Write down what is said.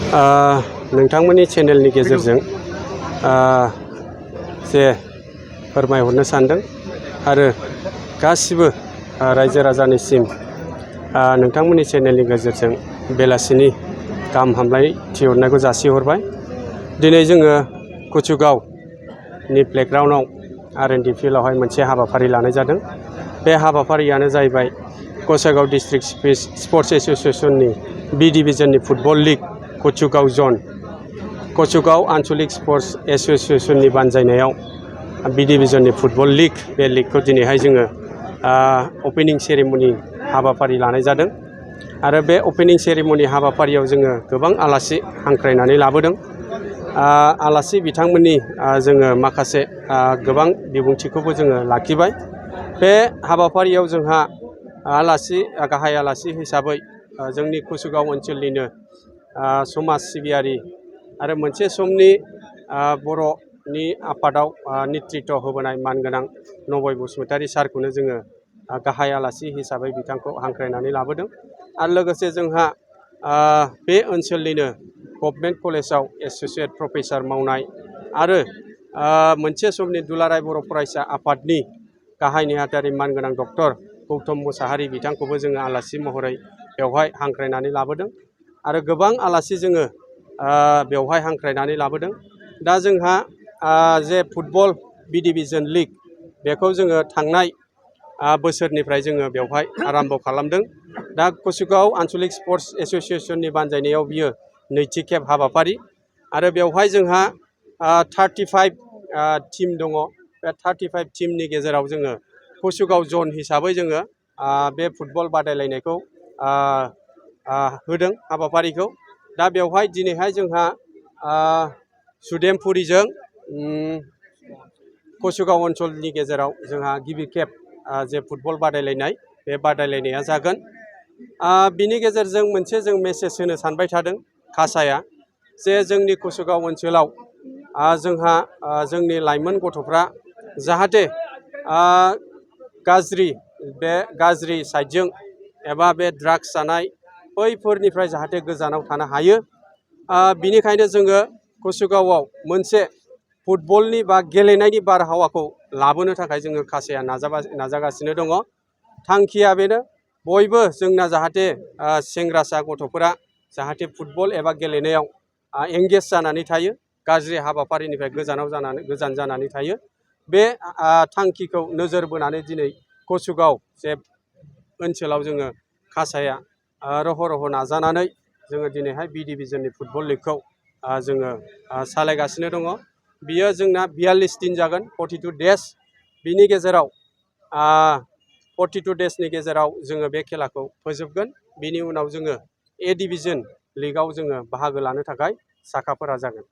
नोंथांमोननि चेनेलनि गेजेरजों जे फोरमायहरनो सानदों आरो गासिबो रायजो राजानिसिम नोंथांमोननि चेनेलनि गेजेरजों बेलासिनि गाहाम हामलायथिहरनायखौ जासिहरबाय। दिनै जोङो कुचुगावनि प्लेग्राउन्डआव R&D फिल्डआवहाय मोनसे हाबाफारि लानाय जादों। बे हाबाफारियानो जाहैबाय गसाइगाव डिस्ट्रिक्ट स्पर्ट्स एसोसिएशननि बी डिभिजननि फुटबल लीग कुचुगाव जन कुचुगाव आन्चलिक स्पर्ट्स एसोसिएशननि बानजायनायाव बी डिभिजननि फुटबल लीग बे लीगखौ दिनैहाय जोङो ओपनिं सेरेमनि हाबाफारि लानाय जादों आरो बे ओपनिं सेरेमनि हाबाफारियाव जोङो गोबां आलासि हांख्रायनानै लाबोदों। आलासि बिथांमोननि जोङो माखासे गोबां बिबुंथिखौबो जोङो लाखिबाय। बे हाबाफारियाव जोंहा गाहाय आलासि हिसाबै जोंनि कुचुगाव ओनसोलनिनो समाज सिबियारि आरो मोनसे समनि बर'नि आफादाव नेतृत्व होबोनाय मानगोनां नबय बसुमतारी सारखौनो जोङो गाहाय आलासि हिसाबै बिथांखौ हांख्रायनानै लाबोदों। आरो लोगोसे जोंहा बे ओनसोलनिनो गभर्नमेन्ट कलेजाव एस'सियेट प्रफेसार मावनाय आरो मोनसे समनि दुलाराय बर' फरायसा आफादनि गाहाय नेहाथारि मानगोनां डक्टर गौतम मुसाहारि बिथांखौबो जोङो आलासि महरै बेवहाय हांख्रायनानै लाबोदों आरो गोबां आलासि जोङो बेवहाय हांख्रायनानै लाबोदों। दा जोंहा जे फुटबल बी डिभिजन लीग बेखौ जोङो थांनाय बोसोरनिफ्राय जोङो बेवहाय आराम्भ' खालामदों। दा कुचुगाव आन्चलिक स्पर्ट्स एसोसिएशननि बानजायनायाव बियो नैथि खेब हाबाफारि आरो बेवहाय जोंहा 35 टीम दङ। बे 35 टीमनि गेजेराव जोङो कुचुगाव जन हिसाबै जोङो बे फुटबल बादायलायनायखौ होदों हाबाफारिखौ। दा बेवहाय दिनैहाय जोंहा सुदेमपुरिजों कुचुगाव ओनसोलनि गेजेराव जोंहा गिबि खेब जे फुटबल बादायलायनाय बे बादायलायनाया जागोन। बिनि गेजेरजों मोनसे जों मेसेज होनो सानबाय थादों कासाया जे जोंनि कुचुगाव ओनसोलाव जोंहा जोंनि लाइमोन गथ'फ्रा जाहाथे गाज्रि साइडजों एबा बे ड्राग्स जानाय बैफोरनिफ्राय जाहाथे गोजानाव थानो हायो। बिनिखायनो जोङो कुचुगावआव मोनसे फुटबलनि बा गेलेनायनि बारहावाखौ लाबोनो थाखाय जोङो कासाया नाजागासिनो दङ। थांखिया बेनो बयबो जोंना जाहाथे सेंग्रासा गथ'फोरा जाहाथे फुटबल एबा गेलेनायाव एंगेज जानानै थायो, गाज्रि हाबाफारिनिफ्राय गोजान जानानै थायो। बे थांखिखौ नोजोर बोनानै दिनै कुचुगाव जे ओनसोलाव जोङो कासाया रह' नाजानानै जोङो दिनैहाय बी डिभिजननि फुटबल लीगखौ जोङो सालायगासिनो दङ। बियो जोंना 42 दिन जागोन, 42 डेज। बिनि गेजेराव 42 डेजनि गेजेराव जोङो बे खेलाखौ फोजोबगोन। बिनि उनाव जोङो ए डिभिजन लीगआव जोङो बाहागो लानो थाखाय साखाफारा जागोन।